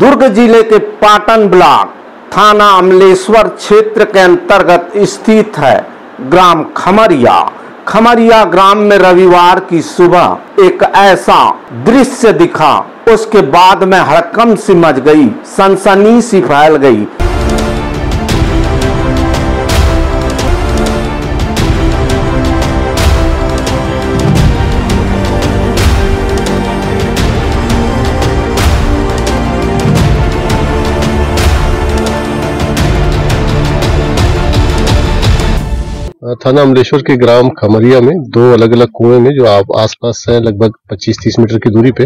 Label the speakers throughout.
Speaker 1: दुर्ग जिले के पाटन ब्लॉक थाना अमलेश्वर क्षेत्र के अंतर्गत स्थित है ग्राम खमरिया। खमरिया ग्राम में रविवार की सुबह एक ऐसा दृश्य दिखा, उसके बाद में हड़कंप सी मच गई, सनसनी सी फैल गई।
Speaker 2: थाना अमलेश्वर के ग्राम खमरिया में दो अलग अलग कुएं में जो आसपास है लगभग 25-30 मीटर की दूरी पे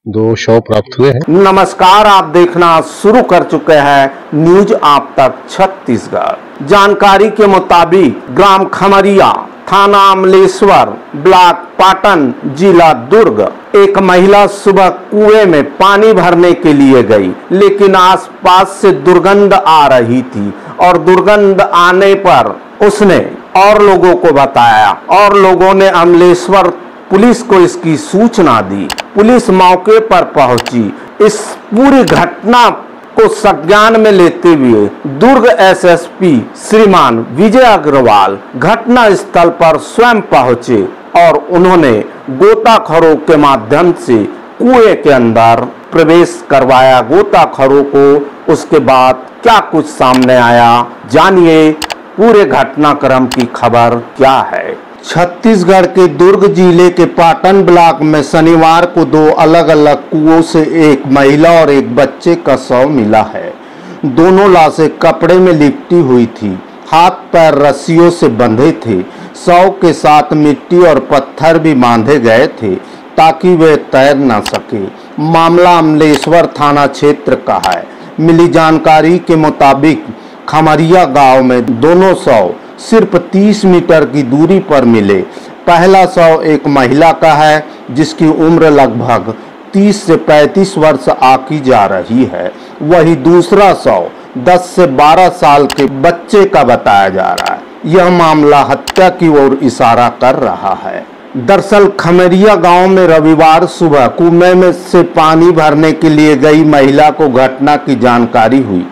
Speaker 2: दो शव प्राप्त हुए हैं।
Speaker 1: नमस्कार, आप देखना शुरू कर चुके हैं न्यूज आप तक छत्तीसगढ़। जानकारी के मुताबिक ग्राम खमरिया थाना अमलेश्वर ब्लॉक पाटन जिला दुर्ग एक महिला सुबह कुएं में पानी भरने के लिए गई, लेकिन आसपास से दुर्गंध आ रही थी और दुर्गंध आने पर उसने और लोगों को बताया और लोगों ने अमलेश्वर पुलिस को इसकी सूचना दी। पुलिस मौके पर पहुंची। इस पूरी घटना को संज्ञान में लेते हुए दुर्ग एसएसपी श्रीमान विजय अग्रवाल घटना स्थल पर स्वयं पहुंचे और उन्होंने गोताखोरों के माध्यम से कुएं के अंदर प्रवेश करवाया गोताखोरों को। उसके बाद क्या कुछ सामने आया, जानिए पूरे घटनाक्रम की खबर क्या है। छत्तीसगढ़ के दुर्ग जिले के पाटन ब्लॉक में शनिवार को दो अलग अलग कुओं से एक महिला और एक बच्चे का शव मिला है। दोनों लाशें कपड़े में लिपटी हुई थी, हाथ पैर रस्सियों से बंधे थे। शव के साथ मिट्टी और पत्थर भी बांधे गए थे ताकि वे तैर न सके। मामला अमलेश्वर थाना क्षेत्र का है। मिली जानकारी के मुताबिक खमरिया गांव में दोनों शव सिर्फ 30 मीटर की दूरी पर मिले। पहला शव एक महिला का है जिसकी उम्र लगभग 30 से 35 वर्ष आकी जा रही है। वही दूसरा शव 10 से 12 साल के बच्चे का बताया जा रहा है। यह मामला हत्या की ओर इशारा कर रहा है। दरअसल खमरिया गांव में रविवार सुबह कुएं में से पानी भरने के लिए गई महिला को घटना की जानकारी हुई।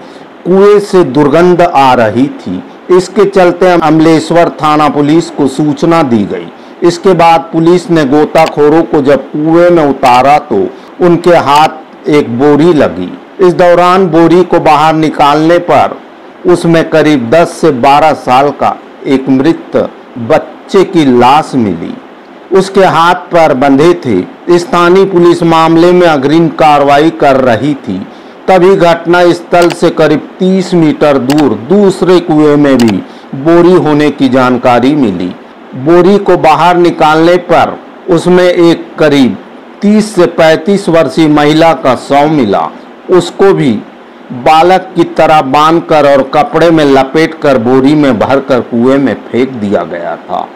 Speaker 1: कुएं से दुर्गंध आ रही थी। इसके चलते अमलेश्वर थाना पुलिस को सूचना दी गई। इसके बाद पुलिस ने गोताखोरों को जब कुएं में उतारा तो उनके हाथ एक बोरी लगी। इस दौरान बोरी को बाहर निकालने पर उसमें करीब 10 से 12 साल का एक मृत बच्चे की लाश मिली। उसके हाथ पैर बंधे थे। स्थानीय पुलिस मामले में अग्रिम कार्रवाई कर रही थी। तभी घटना स्थल से करीब 30 मीटर दूर दूसरे कुएं में भी बोरी होने की जानकारी मिली। बोरी को बाहर निकालने पर उसमें एक करीब 30 से 35 वर्षीय महिला का शव मिला। उसको भी बालक की तरह बांधकर और कपड़े में लपेटकर बोरी में भरकर कुएं में फेंक दिया गया था।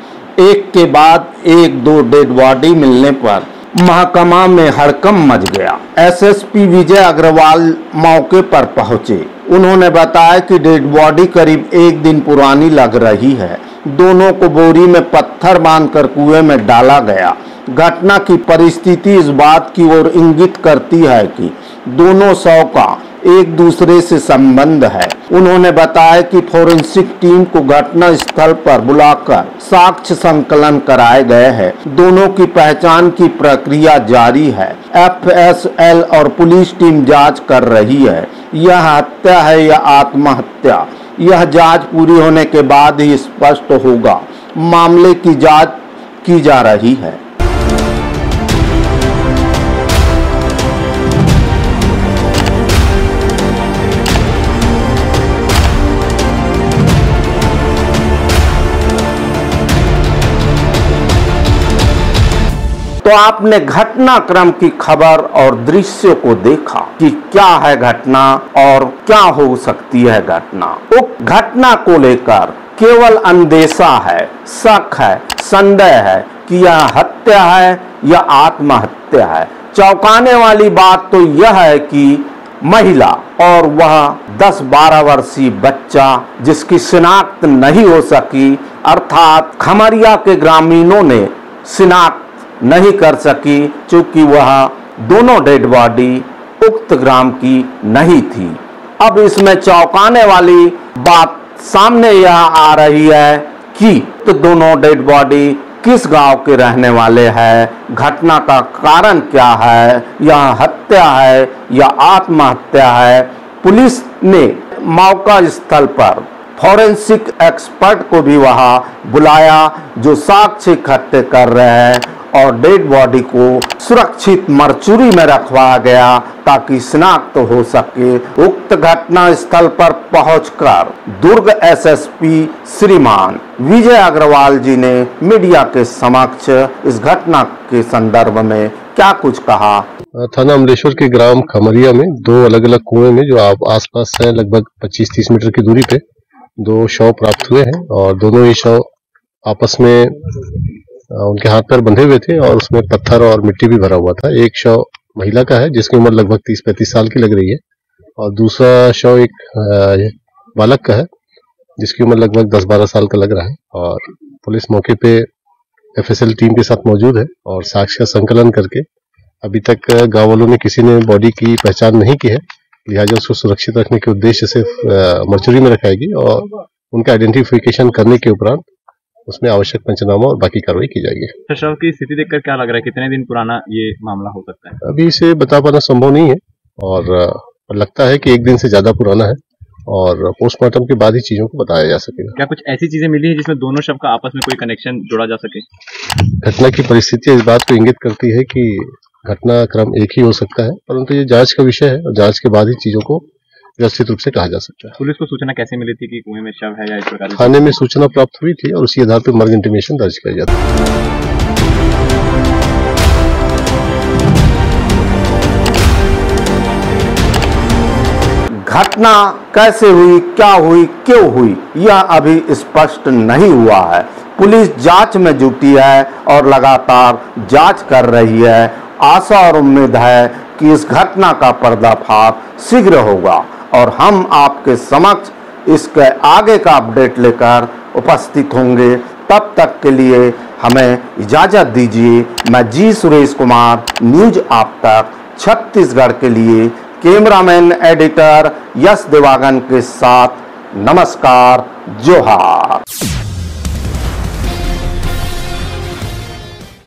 Speaker 1: एक के बाद एक दो डेड बॉडी मिलने पर महकमा में हड़कंप मच गया। एसएसपी विजय अग्रवाल मौके पर पहुंचे। उन्होंने बताया कि डेड बॉडी करीब एक दिन पुरानी लग रही है। दोनों को बोरी में पत्थर बांधकर कुएं में डाला गया। घटना की परिस्थिति इस बात की ओर इंगित करती है कि दोनों शव का एक दूसरे से संबंध है। उन्होंने बताया कि फोरेंसिक टीम को घटना स्थल पर बुलाकर साक्ष्य संकलन कराए गए हैं। दोनों की पहचान की प्रक्रिया जारी है। एफएसएल और पुलिस टीम जांच कर रही है। यह हत्या है या आत्महत्या, यह जांच पूरी होने के बाद ही स्पष्ट होगा। मामले की जांच की जा रही है। तो आपने घटनाक्रम की खबर और दृश्य को देखा कि क्या है घटना और क्या हो सकती है घटना। उक्त घटना को लेकर केवल अंदेशा है, शक है, संदेह है कि यह हत्या है या आत्महत्या है। चौंकाने वाली बात तो यह है कि महिला और वह 10-12 वर्षीय बच्चा जिसकी शिनाख्त नहीं हो सकी, अर्थात खमरिया के ग्रामीणों ने शिनाख्त नहीं कर सकी, चूंकि वह दोनों डेड बॉडी उक्त ग्राम की नहीं थी। अब इसमें चौंकाने वाली बात सामने यह आ रही है कि तो दोनों डेड बॉडी किस गांव के रहने वाले हैं, घटना का कारण क्या है, यह हत्या है या आत्महत्या है। पुलिस ने मौका स्थल पर फॉरेंसिक एक्सपर्ट को भी वहां बुलाया जो साक्ष्य इकट्ठे कर रहे हैं और डेड बॉडी को सुरक्षित मरचुरी में रखवाया गया ताकि शिनाख्त हो सके। उक्त घटना स्थल पर पहुंचकर दुर्ग एसएसपी श्रीमान विजय अग्रवाल जी ने मीडिया के समक्ष इस घटना के संदर्भ में क्या कुछ कहा।
Speaker 2: थाना अमलेश्वर के ग्राम खमरिया में दो अलग अलग कुएं में जो आसपास है लगभग 25-30 मीटर की दूरी पे दो शव प्राप्त हुए हैं और दोनों ही शव आपस में उनके हाथ पैर बंधे हुए थे और उसमें पत्थर और मिट्टी भी भरा हुआ था। एक शव महिला का है जिसकी उम्र लगभग 30-35 साल की लग रही है और दूसरा शव एक बालक का है जिसकी उम्र लगभग 10-12 साल का लग रहा है। और पुलिस मौके पे एफएसएल टीम के साथ मौजूद है और साक्ष्य का संकलन करके अभी तक गांव वालों ने किसी ने बॉडी की पहचान नहीं की है, लिहाजा उसको सुरक्षित रखने के उद्देश्य से मरचुरी में रखाएगी और उनका आइडेंटिफिकेशन करने के उपरांत उसमें आवश्यक पंचनामा और बाकी कार्रवाई की जाएगी।
Speaker 3: शव की स्थिति देखकर क्या लग रहा है, कितने दिन पुराना ये मामला हो सकता है?
Speaker 2: अभी इसे बता पाना संभव नहीं है और लगता है कि एक दिन से ज्यादा पुराना है और पोस्टमार्टम के बाद ही चीजों को बताया जा सकेगा।
Speaker 3: क्या कुछ ऐसी चीजें मिली है जिसमें दोनों शव का आपस में कोई कनेक्शन जोड़ा जा सके?
Speaker 2: घटना की परिस्थितियां इस बात को इंगित करती है कि घटनाक्रम एक ही हो सकता है, परंतु ये जांच का विषय है और जांच के बाद ही चीजों को व्यवस्थित रूप से कहा जा सकता है।
Speaker 3: पुलिस को सूचना कैसे मिली थी कि कुएं में शव है या इस प्रकार?
Speaker 2: थाने में सूचना प्राप्त हुई थी और उसी आधार पर मर्ग इंटीमेशन दर्ज किया जाता है।
Speaker 1: घटना कैसे हुई, क्या हुई, क्यों हुई, यह अभी स्पष्ट नहीं हुआ है। पुलिस जांच में जुटी है और लगातार जांच कर रही है। आशा और उम्मीद है कि इस घटना का पर्दाफाश शीघ्र होगा और हम आपके समक्ष इसके आगे का अपडेट लेकर उपस्थित होंगे। तब तक के लिए हमें इजाजत दीजिए। मैं जी सुरेश कुमार, न्यूज आप तक छत्तीसगढ़ के लिए कैमरामैन एडिटर यश देवागन के साथ नमस्कार, जोहार।